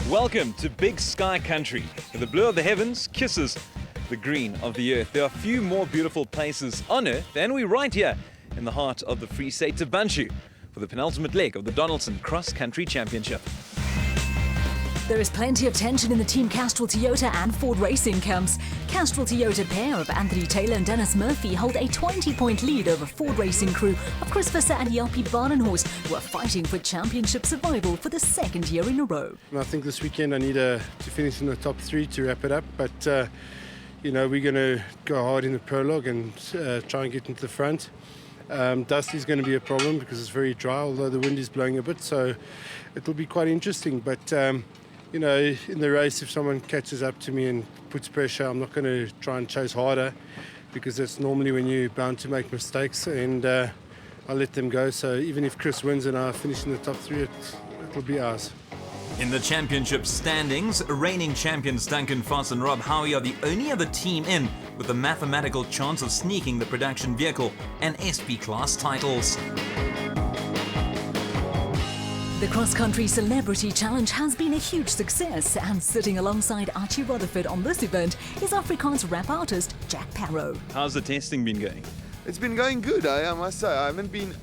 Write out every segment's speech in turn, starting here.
Welcome to Big Sky Country, where the blue of the heavens kisses the green of the earth. There are few more beautiful places on earth than we're right here in the heart of the Free State of Thaba Nchu for the penultimate leg of the Donaldson Cross Country Championship. There is plenty of tension in the Team Castrol Toyota and Ford racing camps. Castrol Toyota pair of Anthony Taylor and Dennis Murphy hold a 20-point lead over Ford racing crew of Chris Visser and Jelpie Barnenhorst, who are fighting for championship survival for the second year in a row. I think this weekend I need to finish in the top three to wrap it up, but we're going to go hard in the prologue and try and get into the front. Dust is going to be a problem because it's very dry, although the wind is blowing a bit, so it'll be quite interesting. But in the race, if someone catches up to me and puts pressure, I'm not going to try and chase harder because that's normally when you're bound to make mistakes, and I'll let them go. So even if Chris wins and I finish in the top three, it'll be ours. In the championship standings, reigning champions Duncan Foss and Rob Howie are the only other team in with a mathematical chance of sneaking the production vehicle and SP class titles. The cross-country Celebrity Challenge has been a huge success, and sitting alongside Archie Rutherford on this event is Afrikaans rap artist Jack Parow. How's the testing been going? It's been going good, I must say. I haven't been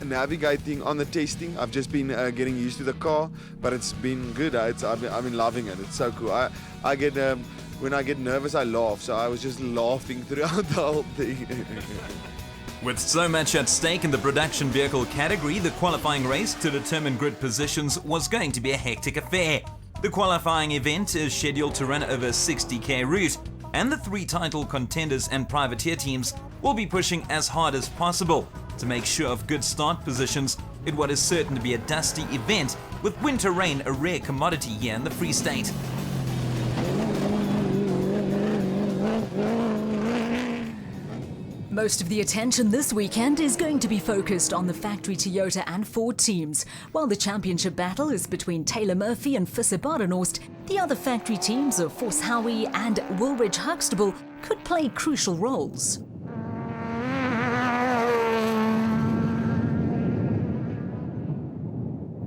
navigating on the testing. I've just been getting used to the car, but it's been good. I've been loving it. It's so cool. I get when I get nervous, I laugh. So I was just laughing throughout the whole thing. With so much at stake in the production vehicle category, the qualifying race to determine grid positions was going to be a hectic affair. The qualifying event is scheduled to run over a 60k route, and the three title contenders and privateer teams will be pushing as hard as possible to make sure of good start positions in what is certain to be a dusty event, with winter rain a rare commodity here in the Free State. Most of the attention this weekend is going to be focused on the factory Toyota and Ford teams. While the championship battle is between Taylor Murphy and Visser Barnenhorst, the other factory teams of Force Howie and Woolridge Huxtable could play crucial roles.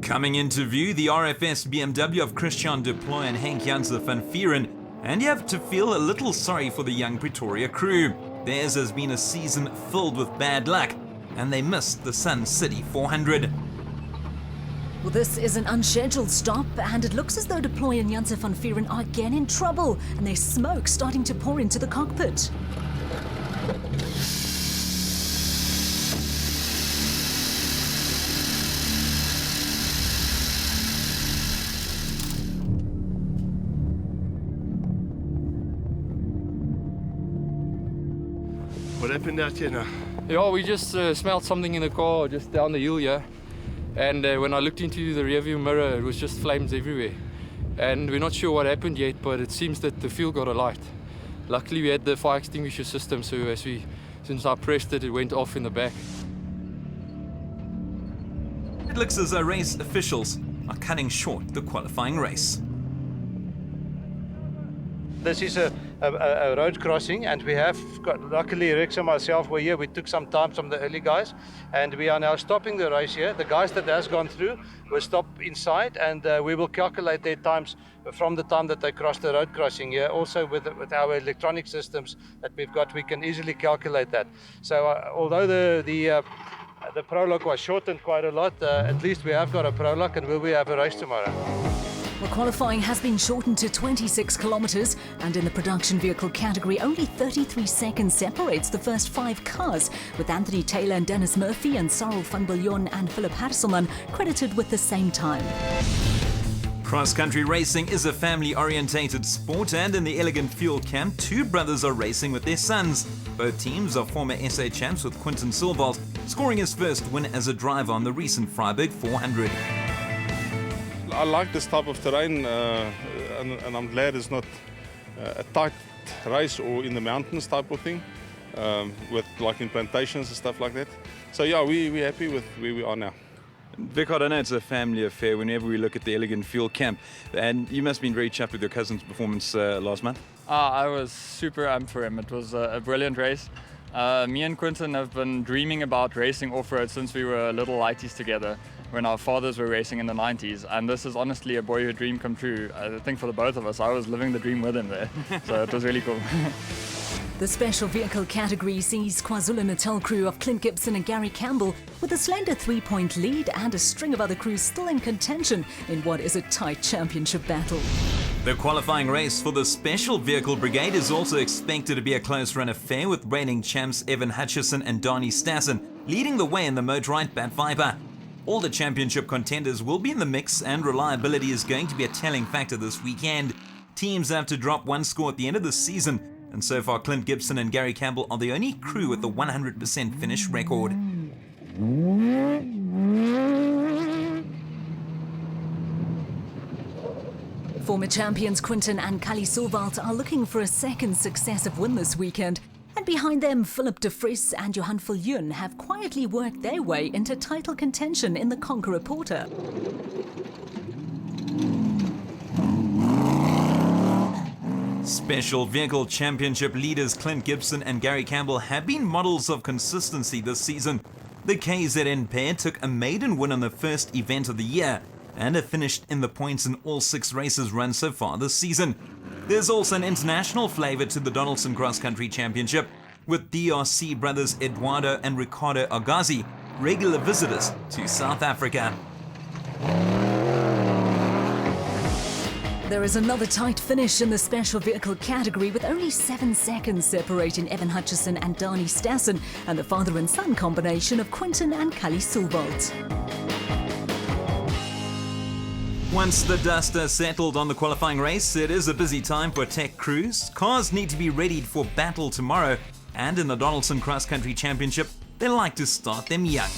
Coming into view, the RFS BMW of Christian Deploy and Henk Janse van Vieren, and you have to feel a little sorry for the young Pretoria crew. Theirs has been a season filled with bad luck, and they missed the Sun City 400. Well, this is an unscheduled stop, and it looks as though Deploy and Janse van Vieren are again in trouble, and there's smoke starting to pour into the cockpit. What happened out here now? Yeah, we just smelled something in the car just down the hill here. And when I looked into the rearview mirror, it was just flames everywhere. And we're not sure what happened yet, but it seems that the fuel got alight. Luckily, we had the fire extinguisher system, so since I pressed it, it went off in the back. It looks as though race officials are cutting short the qualifying race. This is a road crossing, and we have got, luckily Rex and myself were here. We took some time from the early guys, and we are now stopping the race here. The guys that has gone through will stop inside, and we will calculate their times from the time that they cross the road crossing here. Also with our electronic systems that we've got, we can easily calculate that. So although the prologue was shortened quite a lot, at least we have got a prologue, and will we have a race tomorrow. Well, qualifying has been shortened to 26 kilometres, and in the production vehicle category, only 33 seconds separates the first 5 cars, with Anthony Taylor and Dennis Murphy and Cyril van Biljon and Philip Hasselman credited with the same time. Cross-country racing is a family-orientated sport, and in the Elegant Fuel camp, 2 brothers are racing with their sons. Both teams are former SA champs, with Quinton Silvald scoring his first win as a driver on the recent Freiburg 400. I like this type of terrain, and I'm glad it's not a tight race or in the mountains type of thing, with like in plantations and stuff like that. So yeah, we're happy with where we are now. Vic, I know it's a family affair whenever we look at the Elegant Fuel camp, and you must have been very chuffed with your cousin's performance last month. I was super amped for him. It was a brilliant race. Me and Quinton have been dreaming about racing off-road since we were little lighties together when our fathers were racing in the 90s, and this is honestly a boyhood dream come true. I think for the both of us, I was living the dream with him there, so it was really cool. The special vehicle category sees KwaZulu-Natal crew of Clint Gibson and Gary Campbell with a slender 3-point lead and a string of other crews still in contention in what is a tight championship battle. The qualifying race for the Special Vehicle Brigade is also expected to be a close-run affair, with reigning champs Evan Hutchison and Donnie Stassen leading the way in the Motorite Bat Viper. All the championship contenders will be in the mix, and reliability is going to be a telling factor this weekend. Teams have to drop one score at the end of the season, and so far Clint Gibson and Gary Campbell are the only crew with the 100% finish record. Former champions Quinton and Kali Silvalt are looking for a second successive win this weekend. And behind them, Philip de Vries and Johan Viljoen have quietly worked their way into title contention in the Conqueror Porter. Special Vehicle Championship leaders Clint Gibson and Gary Campbell have been models of consistency this season. The KZN pair took a maiden win on the first event of the year and have finished in the points in all 6 races run so far this season. There's also an international flavour to the Donaldson Cross Country Championship, with DRC brothers Eduardo and Ricardo Agazi regular visitors to South Africa. There is another tight finish in the special vehicle category, with only 7 seconds separating Evan Hutchison and Donnie Stassen and the father and son combination of Quinton and Kali Silvalt. Once the dust has settled on the qualifying race, it is a busy time for tech crews. Cars need to be readied for battle tomorrow, and in the Donaldson Cross Country Championship, they like to start them young.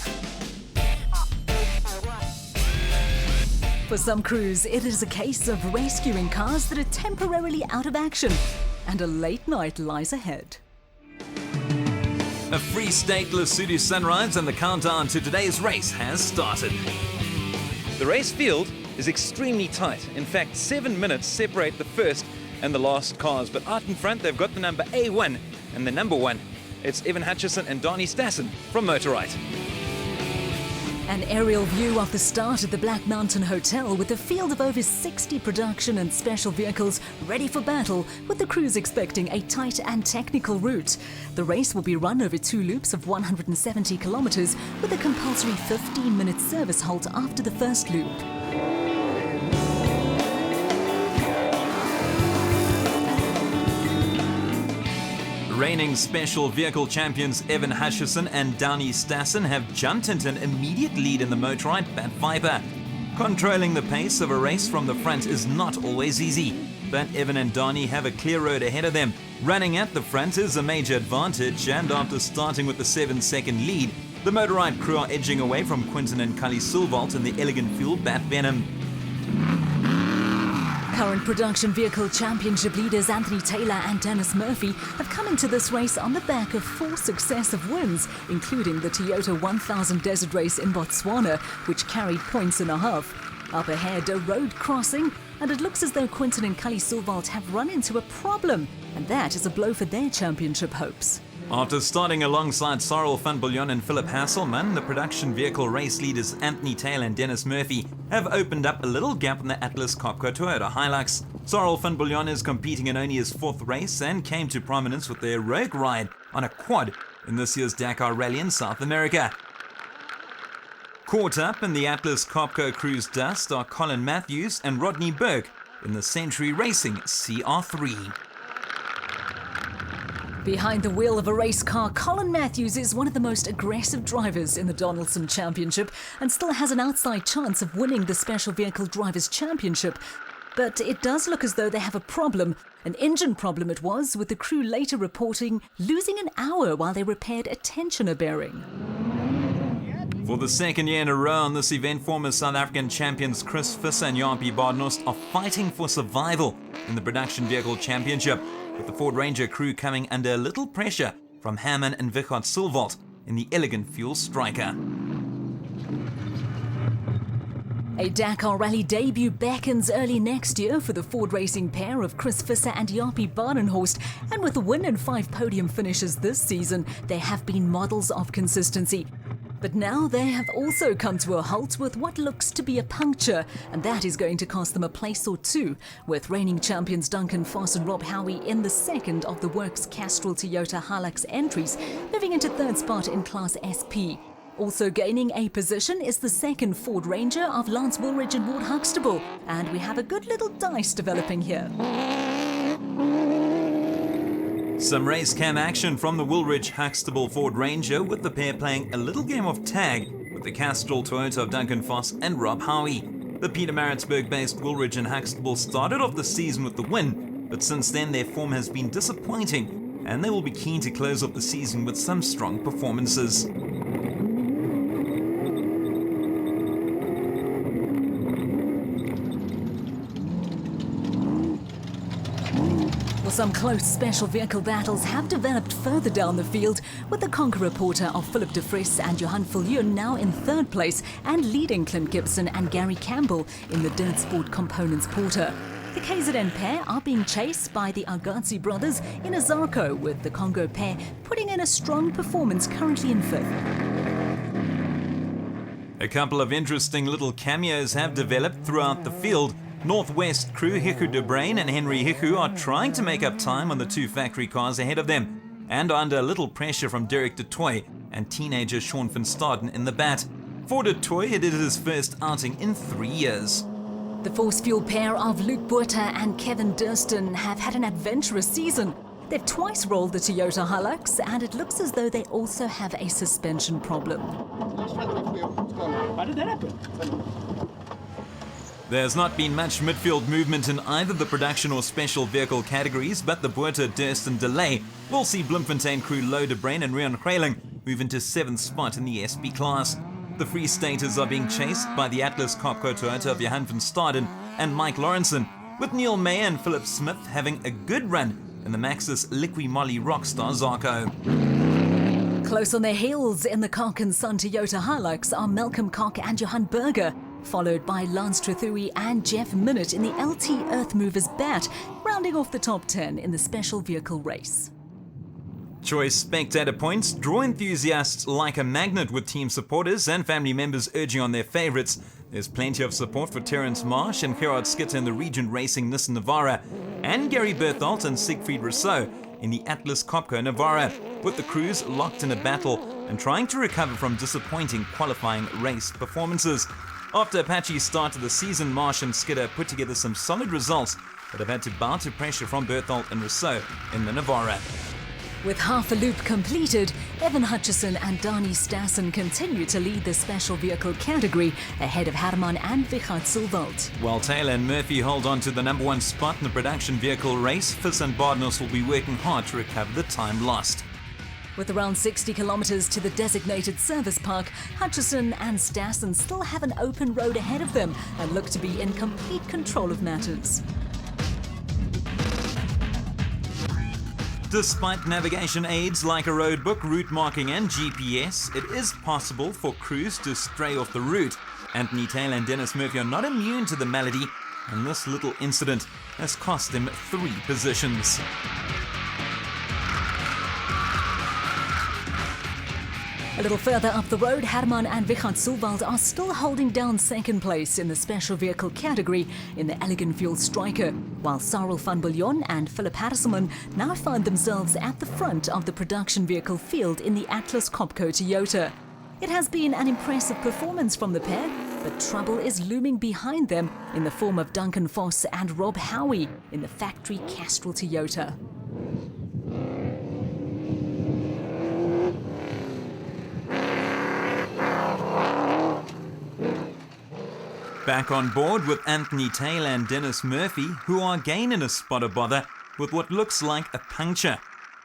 For some crews, it is a case of rescuing cars that are temporarily out of action, and a late night lies ahead. A Free State Lesotho sunrise, and the countdown to today's race has started. The race field is extremely tight. In fact, 7 minutes separate the first and the last cars. But out in front, they've got the number A1 and the number 1. It's Evan Hutchison and Donnie Stassen from Motorite. An aerial view of the start at the Black Mountain Hotel, with a field of over 60 production and special vehicles ready for battle, with the crews expecting a tight and technical route. The race will be run over 2 loops of 170 kilometers, with a compulsory 15-minute service halt after the first loop. Reigning Special Vehicle champions Evan Hutchison and Donnie Stassen have jumped into an immediate lead in the Motorite Bat Viper. Controlling the pace of a race from the front is not always easy, but Evan and Donnie have a clear road ahead of them. Running at the front is a major advantage, and after starting with a 7-second lead, the Motorite crew are edging away from Quinton and Kali Silvalt in the Elegant Fuel Bat Venom. Current production vehicle championship leaders Anthony Taylor and Dennis Murphy have come into this race on the back of 4 successive wins, including the Toyota 1000 Desert Race in Botswana, which carried points and a half. Up ahead, a road crossing, and it looks as though Quinton and Kali Silvalt have run into a problem, and that is a blow for their championship hopes. After starting alongside Cyril van Biljon and Philip Hasselman, the production vehicle race leaders Anthony Taylor and Dennis Murphy have opened up a little gap in the Atlas Copco Toyota Hilux. Cyril van Biljon is competing in only his 4th race and came to prominence with their heroic ride on a quad in this year's Dakar Rally in South America. Caught up in the Atlas Copco crew's dust are Colin Matthews and Rodney Burke in the Century Racing CR3. Behind the wheel of a race car, Colin Matthews is one of the most aggressive drivers in the Donaldson Championship and still has an outside chance of winning the Special Vehicle Drivers' Championship. But it does look as though they have a problem. An engine problem it was, with the crew later reporting losing an hour while they repaired a tensioner bearing. For the 2nd year in a row on this event, former South African champions Chris Visser and Jan-P Badenhorst are fighting for survival in the Production Vehicle Championship, with the Ford Ranger crew coming under a little pressure from Herman and Vichard Silvalt in the Elegant Fuel Striker. A Dakar Rally debut beckons early next year for the Ford Racing pair of Chris Visser and Jaapie Badenhorst, and with a win and 5 podium finishes this season, they have been models of consistency. But now they have also come to a halt with what looks to be a puncture, and that is going to cost them a place or two, with reigning champions Duncan Foss and Rob Howie in the second of the Works Castrol Toyota Hilux entries, moving into third spot in Class SP. Also gaining a position is the second Ford Ranger of Lance Woolridge and Ward Huxtable, and we have a good little dice developing here. Some race cam action from the Woolridge Huxtable Ford Ranger, with the pair playing a little game of tag with the Castrol Toyota of Duncan Foss and Rob Howie. The Pietermaritzburg-based Woolridge and Huxtable started off the season with the win, but since then their form has been disappointing, and they will be keen to close off the season with some strong performances. Some close special vehicle battles have developed further down the field, with the Conqueror Porter of Philip de Vries and Johan Viljoen now in third place and leading Clint Gibson and Gary Campbell in the Dirt Sport Components Porter. The KZN pair are being chased by the Argazzi brothers in a Zarko, with the Congo pair putting in a strong performance currently in fifth. A couple of interesting little cameos have developed throughout the field. Northwest crew Hiku de Brain and Henry Hiku are trying to make up time on the 2 factory cars ahead of them, and are under a little pressure from Derek de Toy and teenager Sean van Staden in the bat. For de Toy, it is his first outing in 3 years. The Force Fuel pair of Luke Buerter and Kevin Durston have had an adventurous season. They've twice rolled the Toyota Hilux, and it looks as though they also have a suspension problem. How did that happen? There's not been much midfield movement in either the production or special vehicle categories, but the Buerter, Durston delay will see Bloemfontein crew Louw de Brain and Rian Kreling move into 7th spot in the SP class. The Free Staters are being chased by the Atlas Copco Toyota of Johan van Staden and Mike Lawrenson, with Neil May and Philip Smith having a good run in the Maxis Liqui Moly Rockstar Zarko. Close on their heels in the Cock and Son Toyota Hilux are Malcolm Cock and Johan Berger, followed by Lance Trethui and Jeff Minnett in the LT Earthmovers Bat, rounding off the top 10 in the special vehicle race. Choice spectator points draw enthusiasts like a magnet, with team supporters and family members urging on their favourites. There's plenty of support for Terence Marsh and Gerard Skitter in the Regent Racing Nissan Navara, and Gary Bertholt and Siegfried Rousseau in the Atlas Copco Navara, with the crews locked in a battle and trying to recover from disappointing qualifying race performances. After a patchy start to the season, Marsh and Skitter put together some solid results, but have had to bow to pressure from Bertholt and Rousseau in the Navara. With half a loop completed, Evan Hutchison and Dani Stassen continue to lead the special vehicle category, ahead of Herman and Wichert Silvald. While Taylor and Murphy hold on to the number 1 spot in the production vehicle race, Fiss and Bardnos will be working hard to recover the time lost. With around 60 kilometres to the designated service park, Hutchison and Stassen still have an open road ahead of them and look to be in complete control of matters. Despite navigation aids like a road book, route marking and GPS, it is possible for crews to stray off the route. Anthony Taylor and Dennis Murphy are not immune to the malady, and this little incident has cost them 3 positions. A little further up the road, Herman and Wichert Silvald are still holding down second place in the special vehicle category in the Elegant Fuel Striker, while Cyril van Biljon and Philip Harrisman now find themselves at the front of the production vehicle field in the Atlas Copco Toyota. It has been an impressive performance from the pair, but trouble is looming behind them in the form of Duncan Foss and Rob Howie in the factory Castrol Toyota. Back on board with Anthony Taylor and Dennis Murphy, who are again in a spot of bother with what looks like a puncture.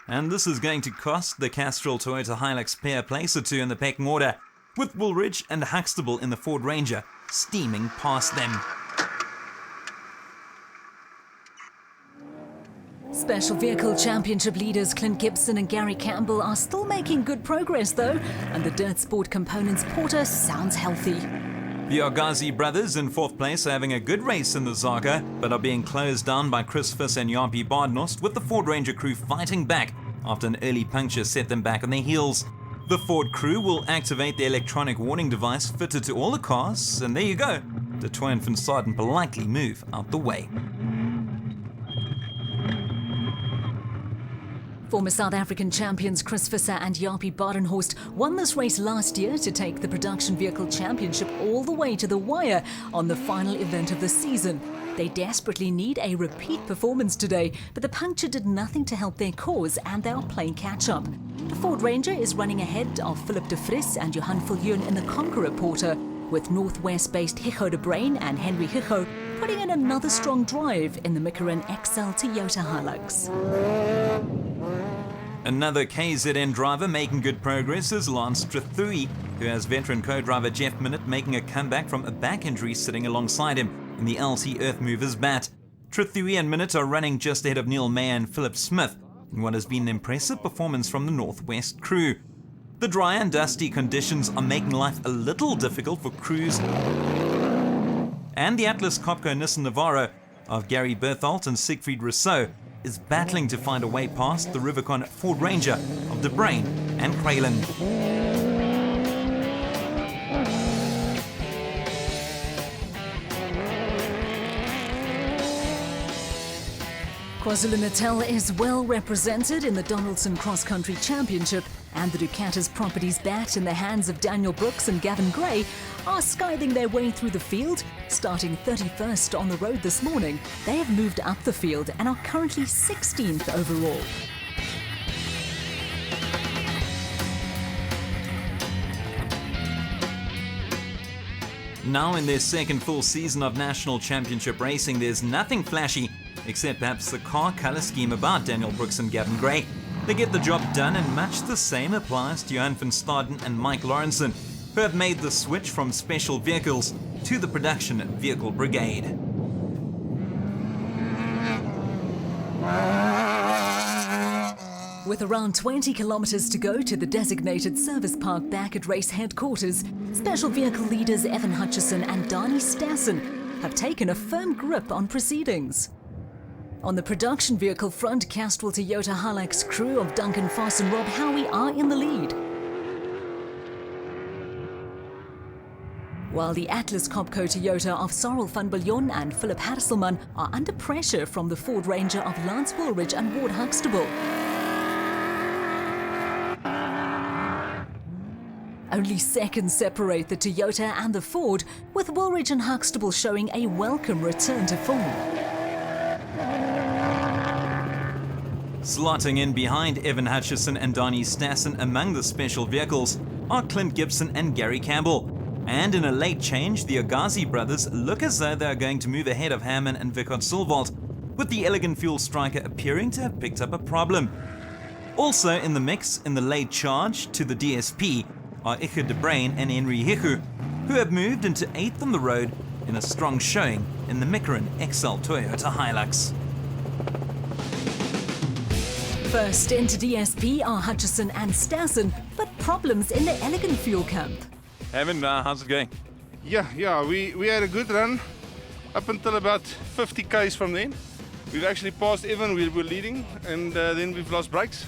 And this is going to cost the Castrol Toyota Hilux pair a place or 2 in the pecking order, with Woolridge and Huxtable in the Ford Ranger steaming past them. Special Vehicle Championship leaders Clint Gibson and Gary Campbell are still making good progress though, and the Dirt Sport Components Porter sounds healthy. The Agazi brothers in 4th place are having a good race in the Zaga, but are being closed down by Chris Fiss and Jaapie Badenhorst, with the Ford Ranger crew fighting back after an early puncture set them back on their heels. The Ford crew will activate the electronic warning device fitted to all the cars, and there you go. De Toey and Van Staden politely move out the way. Former South African champions Chris Visser and Jaapie Badenhorst won this race last year to take the Production Vehicle Championship all the way to the wire on the final event of the season. They desperately need a repeat performance today, but the puncture did nothing to help their cause and they are playing catch-up. The Ford Ranger is running ahead of Philip de Vries and Johan Viljoen in the Conqueror Porter, with Northwest-based Hicho de Bruin and Henry Hicho putting in another strong drive in the Michelin XL Toyota Hilux. Another KZN driver making good progress is Lance Trithui, who has veteran co-driver Jeff Minute making a comeback from a back injury sitting alongside him in the LT Earthmovers bat. Trithui and Minute are running just ahead of Neil Mayer and Philip Smith in what has been an impressive performance from the Northwest crew. The dry and dusty conditions are making life a little difficult for crews, and the Atlas Copco Nissan Navara of Gary Berthold and Siegfried Rousseau is battling to find a way past the Rubicon Ford Ranger of De Bruin and Kralin. KwaZulu-Natal is well represented in the Donaldson Cross Country Championship, and the Ducatis Properties bat in the hands of Daniel Brooks and Gavin Gray are scything their way through the field. Starting 31st on the road this morning, they have moved up the field and are currently 16th overall. Now in their second full season of national championship racing, there's nothing flashy except perhaps the car colour scheme about Daniel Brooks and Gavin Gray. They get the job done, and much the same applies to Johan van Staden and Mike Lawrenson, who have made the switch from special vehicles to the production vehicle brigade. With around 20 kilometers to go to the designated service park back at race headquarters, special vehicle leaders Evan Hutchison and Dani Stassen have taken a firm grip on proceedings. On the production vehicle front, Castrol Toyota Hilux crew of Duncan Foss and Rob Howie are in the lead, while the Atlas Copco Toyota of Cyril van Biljon and Philip Hasselman are under pressure from the Ford Ranger of Lance Woolridge and Ward Huxtable. Only seconds separate the Toyota and the Ford, with Woolridge and Huxtable showing a welcome return to form. Slotting in behind Evan Hutchison and Dani Stassen among the special vehicles are Clint Gibson and Gary Campbell. And in a late change, the Agazi brothers look as though they are going to move ahead of Hammond and Vikot Silvalt, with the Elegant Fuel Striker appearing to have picked up a problem. Also in the mix in the late charge to the DSP are Hicho de Bruin and Henry Hicho, who have moved into 8th on the road in a strong showing in the Michelin XL Toyota Hilux. First into DSP are Hutchison and Stassen, but problems in the Elegant Fuel camp. Evan, how's it going? Yeah, we had a good run up until about 50 k's from then. We've actually passed Evan, we were leading, and then we've lost brakes.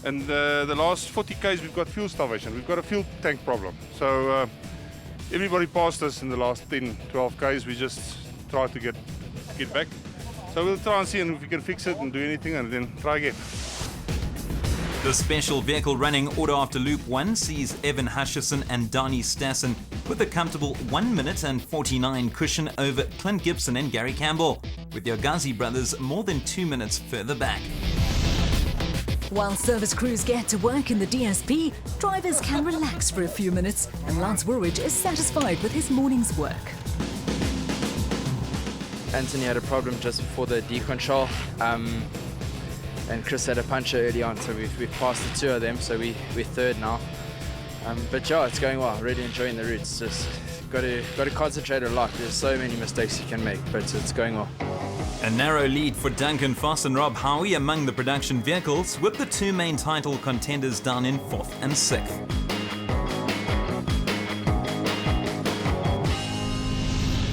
And the last 40 k's we've got fuel starvation. We've got a fuel tank problem. So everybody passed us in the last 10, 12 k's. We just try to get back. So we'll try and see if we can fix it and do anything and then try again. The special vehicle running order after Loop 1 sees Evan Hutchison and Dani Stassen with a comfortable 1 minute and 49 cushion over Clint Gibson and Gary Campbell, with the Agazi brothers more than 2 minutes further back. While service crews get to work in the DSP, drivers can relax for a few minutes, and Lance Woolridge is satisfied with his morning's work. Anthony had a problem just before the decontrol, and Chris had a puncture early on, so we've passed the two of them, so we're third now. But yeah, it's going well. Really enjoying the routes. Just got to concentrate a lot. There's so many mistakes you can make, but it's going well. A narrow lead for Duncan Foss and Rob Howie among the production vehicles, with the two main title contenders down in 4th and 6th.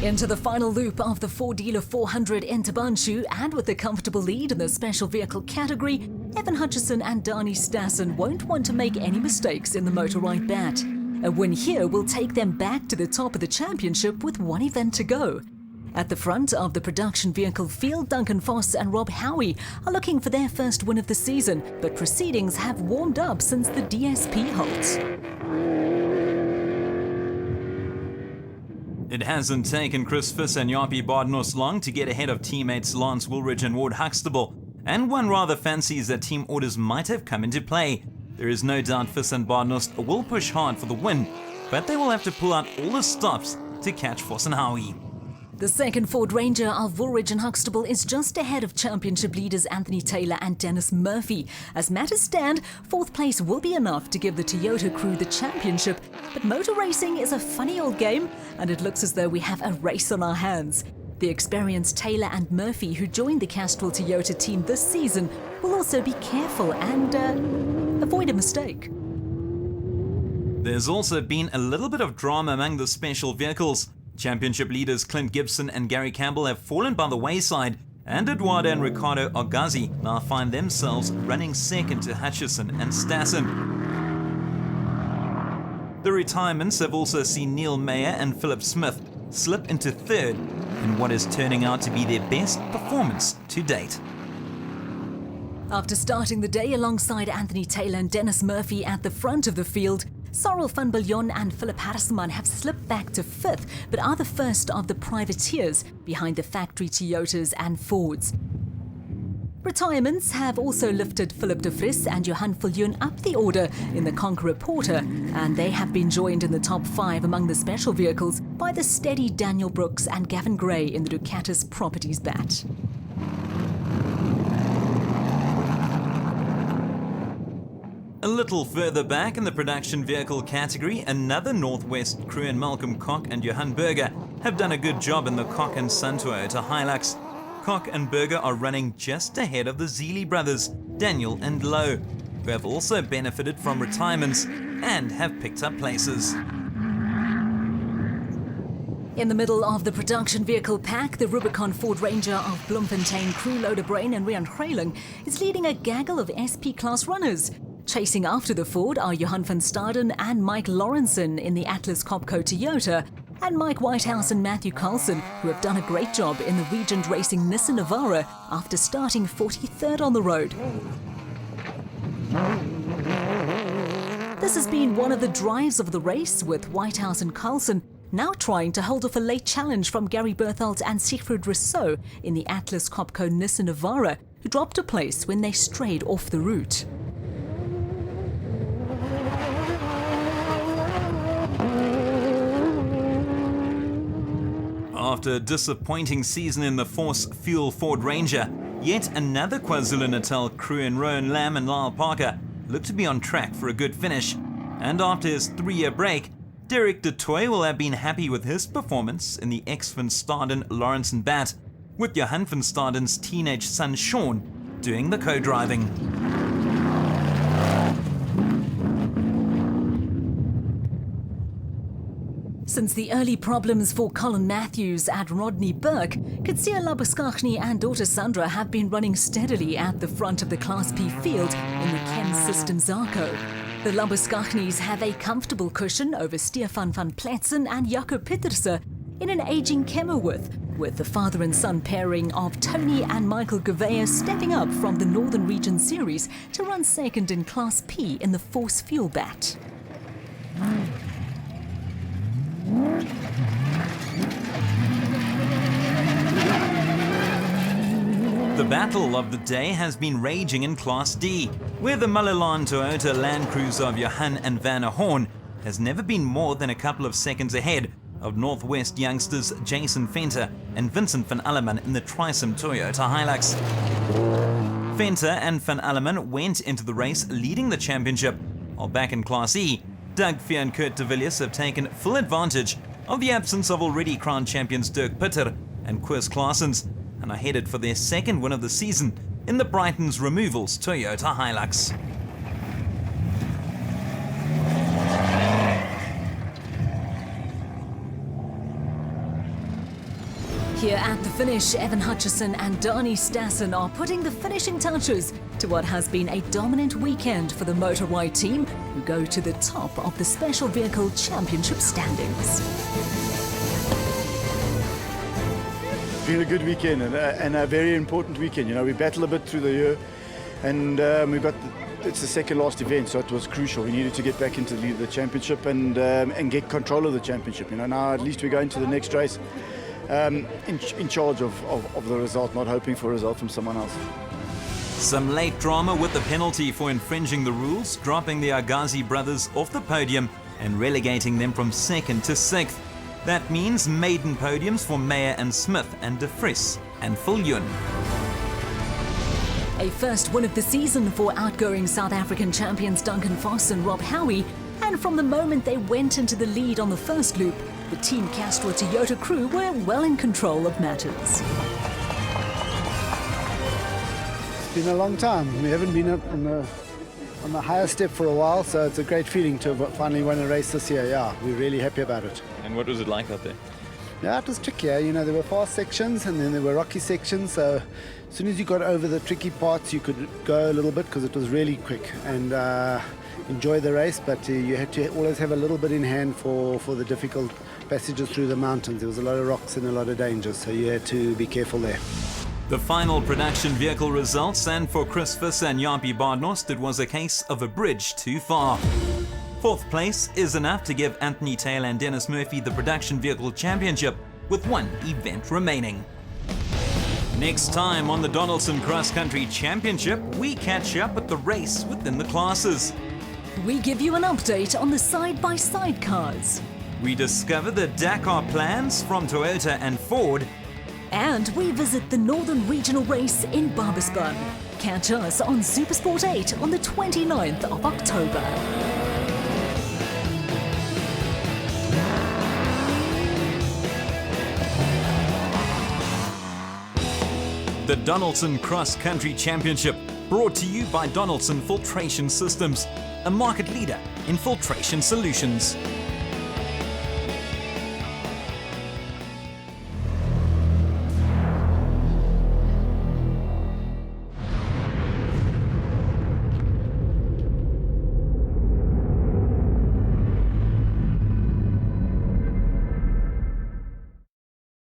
Into the final loop of the four-dealer 400 in Thaba Nchu, and with a comfortable lead in the special vehicle category, Evan Hutchison and Dani Stassen won't want to make any mistakes in the motorized bat. A win here will take them back to the top of the championship with one event to go. At the front of the production vehicle field, Duncan Foss and Rob Howie are looking for their first win of the season, but proceedings have warmed up since the DSP halts. It hasn't taken Chris Fiss and Jaapie Badenhorst long to get ahead of teammates Lance Woolridge and Ward Huxtable, and one rather fancies that team orders might have come into play. There is no doubt Fiss and Badenhorst will push hard for the win, but they will have to pull out all the stops to catch Foss and Howie. The second Ford Ranger of Woolridge and Huxtable is just ahead of championship leaders Anthony Taylor and Dennis Murphy. As matters stand, fourth place will be enough to give the Toyota crew the championship. But motor racing is a funny old game, and it looks as though we have a race on our hands. The experienced Taylor and Murphy, who joined the Castrol Toyota team this season, will also be careful and avoid a mistake. There's also been a little bit of drama among the special vehicles. Championship leaders Clint Gibson and Gary Campbell have fallen by the wayside, and Eduardo and Ricardo Argazzi now find themselves running second to Hutchison and Stassen. The retirements have also seen Neil Mayer and Philip Smith slip into third in what is turning out to be their best performance to date. After starting the day alongside Anthony Taylor and Dennis Murphy at the front of the field, Sorrel van Biljon and Philip Harrisman have slipped back to fifth, but are the first of the privateers behind the factory Toyotas and Fords. Retirements have also lifted Philip de Vries and Johan Viljoen up the order in the Conqueror Porter, and they have been joined in the top 5 among the special vehicles by the steady Daniel Brooks and Gavin Gray in the Ducatis Properties bat. A little further back in the production vehicle category, another Northwest crew in Malcolm Koch and Johan Berger have done a good job in the Koch and Son Toyota Hilux. Koch and Berger are running just ahead of the Zeely brothers, Daniel and Lowe, who have also benefited from retirements and have picked up places. In the middle of the production vehicle pack, the Rubicon Ford Ranger of Bloemfontein crew Loader Brain and Rian Greyling is leading a gaggle of SP-class runners. Chasing after the Ford are Johan van Staden and Mike Lawrenson in the Atlas Copco Toyota, and Mike Whitehouse and Matthew Carlson, who have done a great job in the Regent Racing Nissan Navara after starting 43rd on the road. This has been one of the drives of the race, with Whitehouse and Carlson now trying to hold off a late challenge from Gary Berthold and Siegfried Rousseau in the Atlas Copco Nissan Navara, who dropped a place when they strayed off the route. After a disappointing season in the Force Fuel Ford Ranger, yet another KwaZulu-Natal crew in Rowan Lamb and Lyle Parker look to be on track for a good finish. And after his 3-year break, Derek de Toy will have been happy with his performance in the ex-Van Staden Lawrence bat, with Johan van Staden's teenage son Sean doing the co-driving. Since the early problems for Colin Matthews at Rodney Burke, Katsia Labuschagne and daughter Sandra have been running steadily at the front of the Class P field in the Ken System Zarco. The Labuschagnes have a comfortable cushion over Stefan van Pletzen and Jaco Pieterse in an aging Kenworth, with the father and son pairing of Tony and Michael Gouveia stepping up from the Northern Region Series to run second in Class P in the Force Fuel bat. The battle of the day has been raging in Class D, where the Malalan Toyota Land Cruiser of Johan and Vanna Horn has never been more than a couple of seconds ahead of Northwest youngsters Jason Venter and Vincent van Alleman in the Trisom Toyota Hilux. Venter and van Alleman went into the race leading the championship, while back in Class E, Doug Veer and Kurt de Villiers have taken full advantage of the absence of already crowned champions Dirk Pitter and Koos Claessens, and are headed for their second win of the season in the Brighton's Removals Toyota Hilux. Here at the finish, Evan Hutchison and Dani Stassen are putting the finishing touches to what has been a dominant weekend for the Motor Y team, who go to the top of the Special Vehicle Championship standings. It's been a good weekend and a very important weekend. You know, we battled a bit through the year, and it's the second last event, so it was crucial. We needed to get back into the lead of the championship and get control of the championship. You know, now at least we're going to the next race in charge of the result, not hoping for a result from someone else. Some late drama with the penalty for infringing the rules, dropping the Agazi brothers off the podium and relegating them from 2nd to 6th. That means maiden podiums for Meyer and Smith and De Vries and Viljoen. A first win of the season for outgoing South African champions Duncan Vos and Rob Howie, and from the moment they went into the lead on the first loop, the Team Castrol Toyota crew were well in control of matters. It's been a long time. We haven't been up on the higher step for a while, so it's a great feeling to have finally won a race this year. Yeah, we're really happy about it. And what was it like out there? Yeah, it was tricky. You know, there were fast sections and then there were rocky sections, so as soon as you got over the tricky parts, you could go a little bit because it was really quick and enjoy the race, but you had to always have a little bit in hand for the difficult passages through the mountains. There was a lot of rocks and a lot of dangers, so you had to be careful there. The final production vehicle results, and for Chris Visser and Jaapie Baardnost, it was a case of a bridge too far. 4th place is enough to give Anthony Taylor and Dennis Murphy the production vehicle championship, with one event remaining. Next time on the Donaldson Cross Country Championship, we catch up at the race within the classes. We give you an update on the side-by-side cars. We discover the Dakar plans from Toyota and Ford. And we visit the Northern Regional Race in Barbaspan. Catch us on Supersport 8 on the 29th of October. The Donaldson Cross Country Championship, brought to you by Donaldson Filtration Systems, a market leader in filtration solutions.